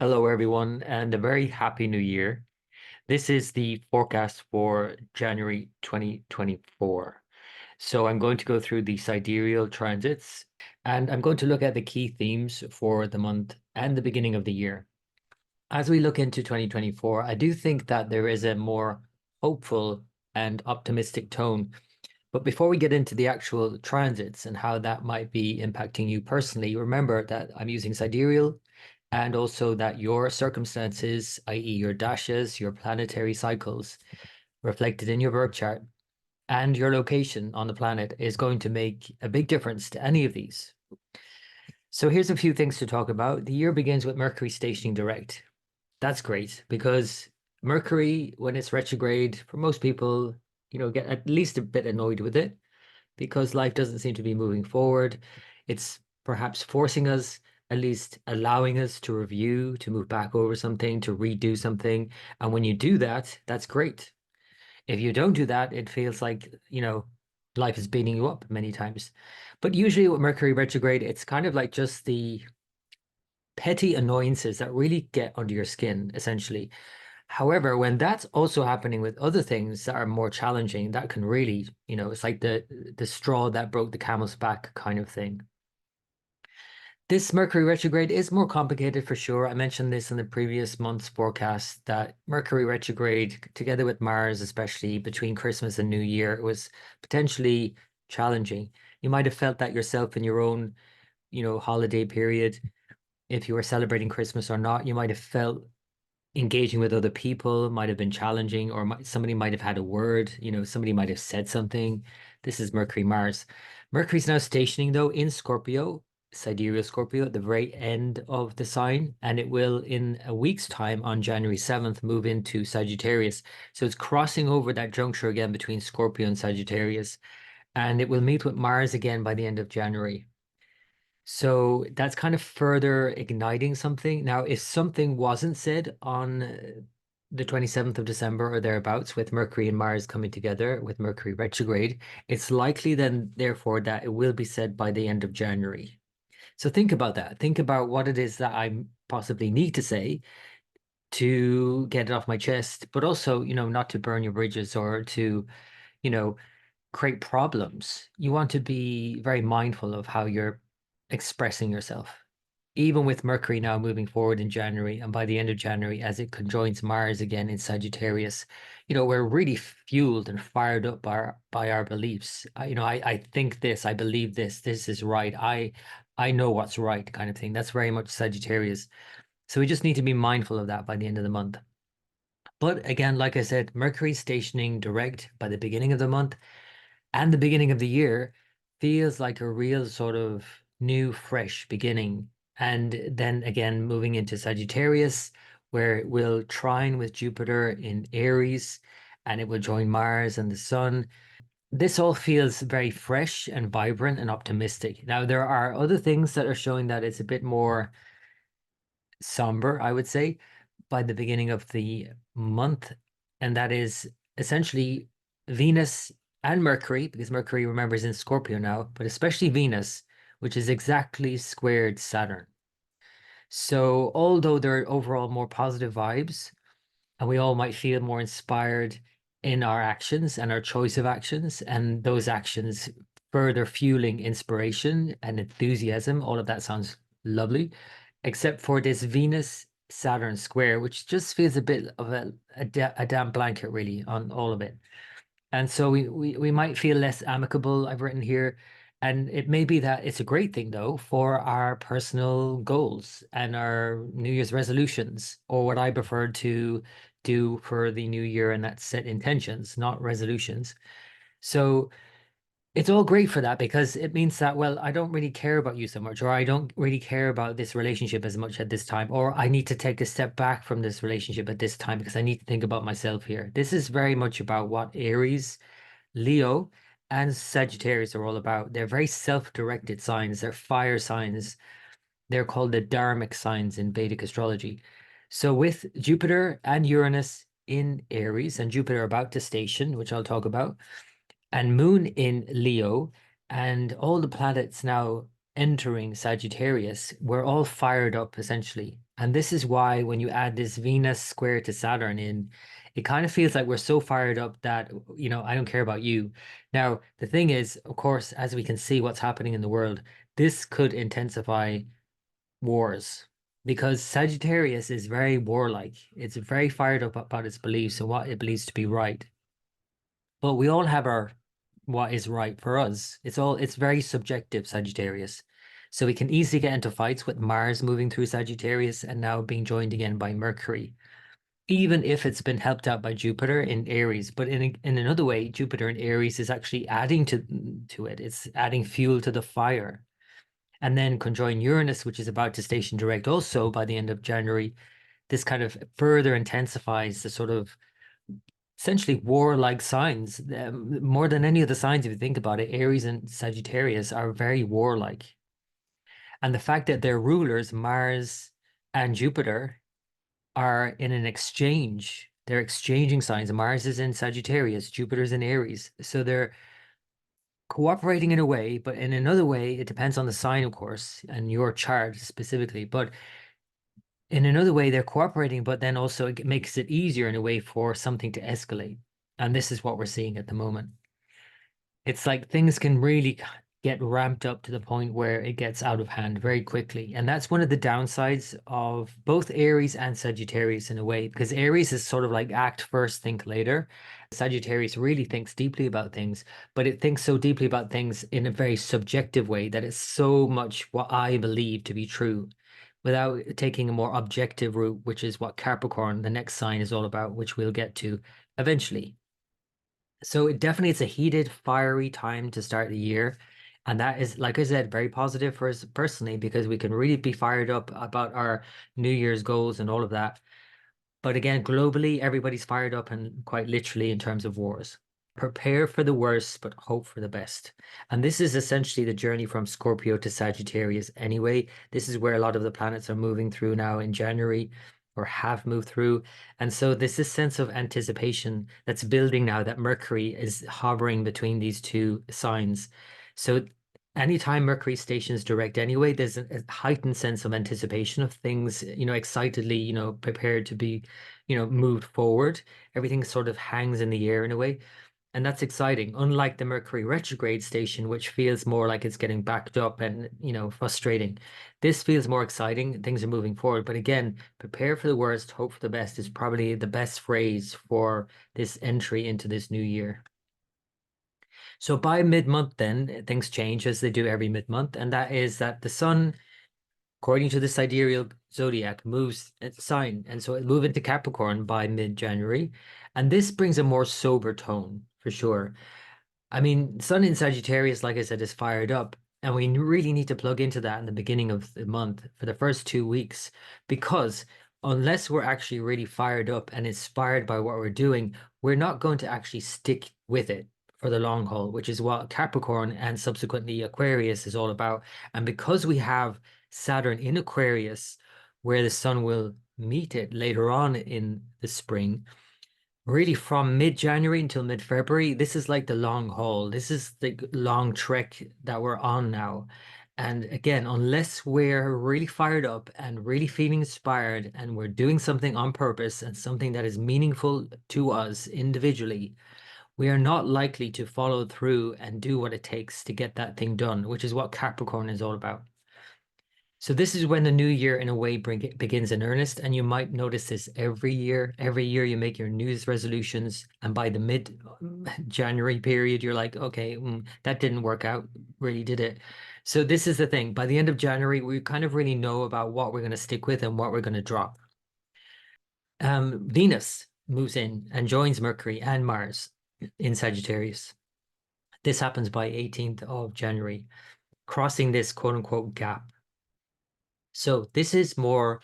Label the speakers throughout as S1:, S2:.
S1: Hello, everyone, and a very happy new year. This is the forecast for January 2024. So I'm going to go through the sidereal transits and I'm going to look at the key themes for the month and the beginning of the year. As we look into 2024, I do think that there is a more hopeful and optimistic tone. But before we get into the actual transits and how that might be impacting you personally, remember that I'm using sidereal and also that your circumstances, i.e., your dashes, your planetary cycles reflected in your birth chart and your location on the planet is going to make a big difference to any of these. So here's a few things to talk about. The year begins with Mercury stationing direct. That's great because Mercury, when it's retrograde, for most people, get at least a bit annoyed with it because life doesn't seem to be moving forward. It's perhaps forcing us, at least allowing us to review, to move back over something, to redo something. And when you do that, that's great. If you don't do that, it feels like, life is beating you up many times. But usually with Mercury retrograde, it's kind of like just the petty annoyances that really get under your skin, essentially. However, when that's also happening with other things that are more challenging, that can really, it's like the straw that broke the camel's back kind of thing. This Mercury retrograde is more complicated for sure. I mentioned this in the previous month's forecast that Mercury retrograde, together with Mars, especially between Christmas and New Year, was potentially challenging. You might have felt that yourself in your own, holiday period. If you were celebrating Christmas or not, you might have felt engaging with other people might have been challenging, or somebody might have had a word, somebody might have said something. This is Mercury Mars. Mercury's now stationing though in Scorpio, sidereal Scorpio, at the very end of the sign, and it will in a week's time on January 7th move into Sagittarius. So it's crossing over that juncture again between Scorpio and Sagittarius, and it will meet with Mars again by the end of January. So that's kind of further igniting something. Now, if something wasn't said on the 27th of December or thereabouts, with Mercury and Mars coming together with Mercury retrograde, it's likely then, therefore, that it will be said by the end of January. So think about that. Think about what it is that I possibly need to say to get it off my chest, but also, not to burn your bridges or to, you know, create problems. You want to be very mindful of how you're expressing yourself. Even with Mercury now moving forward in January, and by the end of January, as it conjoins Mars again in Sagittarius, we're really fueled and fired up by our beliefs. I think this, I believe this is right. I know what's right, kind of thing. That's very much Sagittarius. So we just need to be mindful of that by the end of the month. But again, like I said, Mercury stationing direct by the beginning of the month and the beginning of the year feels like a real sort of new, fresh beginning. And then again, moving into Sagittarius, where it will trine with Jupiter in Aries and it will join Mars and the Sun. This all feels very fresh and vibrant and optimistic. Now, there are other things that are showing that it's a bit more somber, I would say, by the beginning of the month. And that is essentially Venus and Mercury, because Mercury, remember, is in Scorpio now, but especially Venus, which is exactly squared Saturn. So although there are overall more positive vibes, and we all might feel more inspired in our actions and our choice of actions, and those actions further fueling inspiration and enthusiasm, all of that sounds lovely, except for this Venus Saturn square, which just feels a bit of a damp blanket really on all of it. And so we might feel less amicable, I've written here. And it may be that it's a great thing, though, for our personal goals and our New Year's resolutions, or what I prefer to do for the new year, and that's set intentions, not resolutions. So it's all great for that because it means that, well, I don't really care about you so much, or I don't really care about this relationship as much at this time, or I need to take a step back from this relationship at this time because I need to think about myself here. This is very much about what Aries, Leo, and Sagittarius are all about. They're very self-directed signs. They're fire signs. They're called the dharmic signs in Vedic astrology. So with Jupiter and Uranus in Aries and Jupiter about to station, which I'll talk about, and Moon in Leo, and all the planets now entering Sagittarius, we're all fired up essentially. And this is why when you add this Venus square to Saturn in, it kind of feels like we're so fired up that, I don't care about you. Now, the thing is, of course, as we can see what's happening in the world, this could intensify wars because Sagittarius is very warlike. It's very fired up about its beliefs and what it believes to be right. But we all have our what is right for us. It's very subjective, Sagittarius. So we can easily get into fights with Mars moving through Sagittarius and now being joined again by Mercury, even if it's been helped out by Jupiter in Aries. But in another way, Jupiter in Aries is actually adding to it. It's adding fuel to the fire. And then conjoin Uranus, which is about to station direct also by the end of January. This kind of further intensifies the sort of essentially warlike signs. More than any of the signs, if you think about it, Aries and Sagittarius are very warlike. And the fact that their rulers, Mars and Jupiter, are in an exchange. They're exchanging signs. Mars is in Sagittarius, Jupiter's in Aries. So they're cooperating in a way, but in another way, it depends on the sign, of course, and your chart specifically. But in another way, they're cooperating, but then also it makes it easier in a way for something to escalate. And this is what we're seeing at the moment. It's like things can really get ramped up to the point where it gets out of hand very quickly. And that's one of the downsides of both Aries and Sagittarius in a way, because Aries is sort of like act first, think later. Sagittarius really thinks deeply about things, but it thinks so deeply about things in a very subjective way that it's so much what I believe to be true without taking a more objective route, which is what Capricorn, the next sign, is all about, which we'll get to eventually. So it definitely it's a heated, fiery time to start the year. And that is, like I said, very positive for us personally because we can really be fired up about our New Year's goals and all of that. But again, globally, everybody's fired up and quite literally in terms of wars. Prepare for the worst, but hope for the best. And this is essentially the journey from Scorpio to Sagittarius anyway. This is where a lot of the planets are moving through now in January or have moved through. And so there's this sense of anticipation that's building now that Mercury is hovering between these two signs. So anytime Mercury stations direct anyway, there's a heightened sense of anticipation of things, excitedly, prepared to be, moved forward. Everything sort of hangs in the air in a way. And that's exciting, unlike the Mercury retrograde station, which feels more like it's getting backed up and, frustrating. This feels more exciting. Things are moving forward. But again, prepare for the worst, hope for the best is probably the best phrase for this entry into this new year. So by mid-month, then things change as they do every mid-month, and that is that the sun, according to the sidereal zodiac, moves its sign, and so it moves into Capricorn by mid-January, and this brings a more sober tone for sure. I mean, Sun in Sagittarius, like I said, is fired up. And we really need to plug into that in the beginning of the month for the first 2 weeks, because unless we're actually really fired up and inspired by what we're doing, we're not going to actually stick with it for the long haul, which is what Capricorn and subsequently Aquarius is all about. And because we have Saturn in Aquarius, where the sun will meet it later on in the spring, really from mid-January until mid-February, this is like the long haul. This is the long trek that we're on now. And again, unless we're really fired up and really feeling inspired and we're doing something on purpose and something that is meaningful to us individually, we are not likely to follow through and do what it takes to get that thing done, which is what Capricorn is all about. So this is when the new year, in a way, begins in earnest, and you might notice this every year. Every year you make your New Year's resolutions, and by the mid-January period, you're like, okay, that didn't work out, really, did it? So this is the thing. By the end of January, we kind of really know about what we're going to stick with and what we're going to drop. Venus moves in and joins Mercury and Mars in Sagittarius. This happens by 18th of January, crossing this quote unquote gap. So this is more,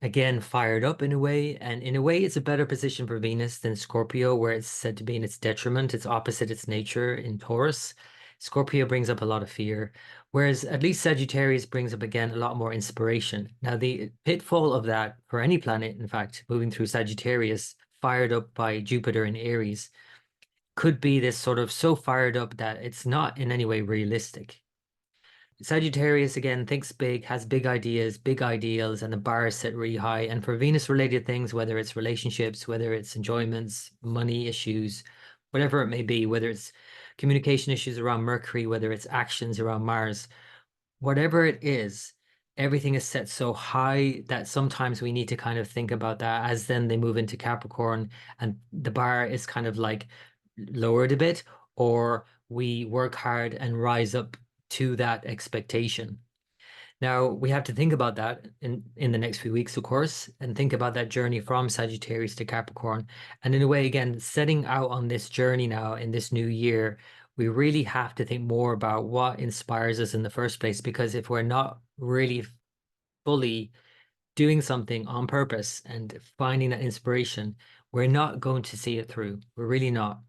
S1: again, fired up in a way. And in a way, it's a better position for Venus than Scorpio, where it's said to be in its detriment. It's opposite its nature in Taurus. Scorpio brings up a lot of fear, whereas at least Sagittarius brings up, again, a lot more inspiration. Now, the pitfall of that for any planet, in fact, moving through Sagittarius, fired up by Jupiter in Aries, could be this sort of so fired up that it's not in any way realistic. Sagittarius again thinks big, has big ideas, big ideals, and the bar is set really high. And for Venus-related things, whether it's relationships, whether it's enjoyments, money issues, whatever it may be, whether it's communication issues around Mercury, whether it's actions around Mars, whatever it is, everything is set so high that sometimes we need to kind of think about that as then they move into Capricorn and the bar is kind of like lowered a bit, or we work hard and rise up to that expectation. Now we have to think about that in the next few weeks, of course, and think about that journey from Sagittarius to Capricorn. And in a way, again, setting out on this journey now in this new year, we really have to think more about what inspires us in the first place. Because if we're not really fully doing something on purpose and finding that inspiration, we're not going to see it through. We're really not.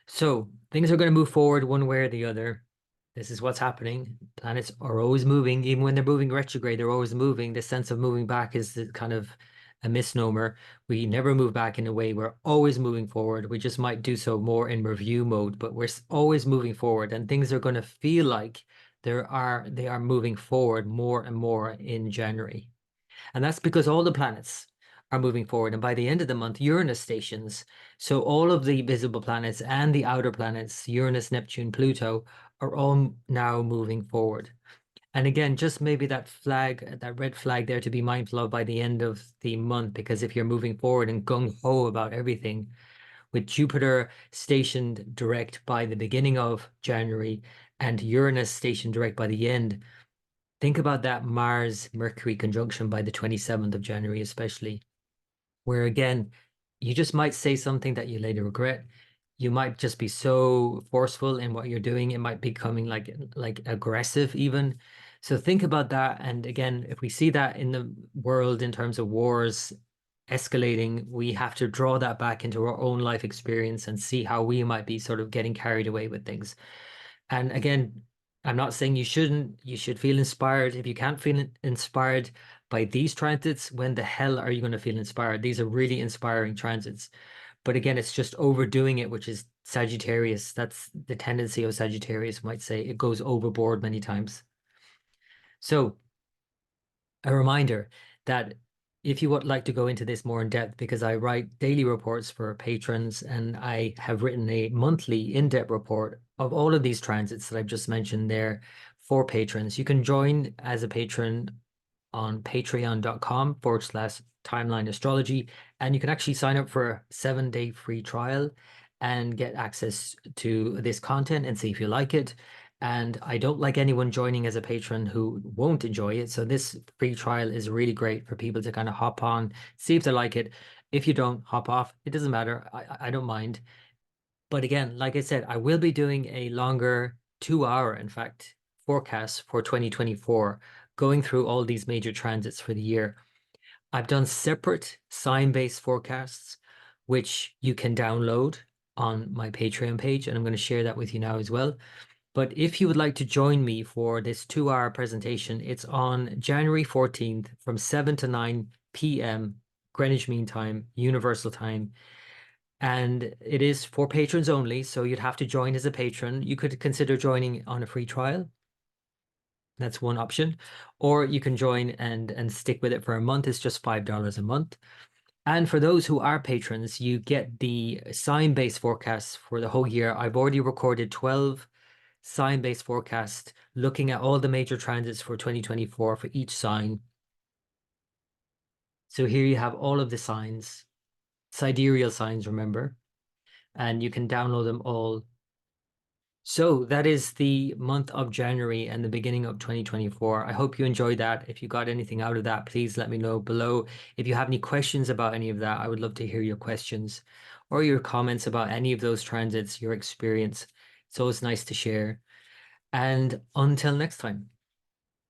S1: So things are going to move forward one way or the other. This is what's happening. Planets are always moving, even when they're moving retrograde, they're always moving. The sense of moving back is kind of a misnomer. We never move back in a way. We're always moving forward. We just might do so more in review mode, but we're always moving forward, and things are going to feel like they are moving forward more and more in January. And that's because all the planets are moving forward. And by the end of the month, Uranus stations. So all of the visible planets and the outer planets, Uranus, Neptune, Pluto, are all now moving forward. And again, just maybe that flag, that red flag there to be mindful of by the end of the month, because if you're moving forward and gung-ho about everything, with Jupiter stationed direct by the beginning of January and Uranus stationed direct by the end, think about that Mars-Mercury conjunction by the 27th of January, especially, where again, you just might say something that you later regret. You might just be so forceful in what you're doing. It might be becoming like aggressive even. So think about that. And again, if we see that in the world in terms of wars escalating, we have to draw that back into our own life experience and see how we might be sort of getting carried away with things. And again, I'm not saying you shouldn't, you should feel inspired. If you can't feel inspired by these transits, when the hell are you going to feel inspired? These are really inspiring transits. But again, it's just overdoing it, which is Sagittarius. That's the tendency of Sagittarius, might say. It goes overboard many times. So a reminder that if you would like to go into this more in depth, because I write daily reports for patrons and I have written a monthly in-depth report of all of these transits that I've just mentioned there for patrons, you can join as a patron on patreon.com/timeline astrology. And you can actually sign up for a 7-day free trial and get access to this content and see if you like it. And I don't like anyone joining as a patron who won't enjoy it. So this free trial is really great for people to kind of hop on, see if they like it. If you don't, hop off. It doesn't matter. I don't mind. But again, like I said, I will be doing a longer 2 hour, in fact, forecast for 2024, going through all these major transits for the year. I've done separate sign-based forecasts, which you can download on my Patreon page, and I'm going to share that with you now as well. But if you would like to join me for this 2 hour presentation, it's on January 14th from 7 to 9 p.m. Greenwich Mean Time, Universal Time. And it is for patrons only, so you'd have to join as a patron. You could consider joining on a free trial. That's one option. Or you can join and stick with it for a month. It's just $5 a month. And for those who are patrons, you get the sign-based forecasts for the whole year. I've already recorded 12 sign-based forecasts looking at all the major transits for 2024 for each sign. So here you have all of the signs, sidereal signs, remember, and you can download them all. So that is the month of January and the beginning of 2024. I hope you enjoyed that. If you got anything out of that, please let me know below. If you have any questions about any of that, I would love to hear your questions or your comments about any of those transits, your experience. It's always nice to share. And until next time.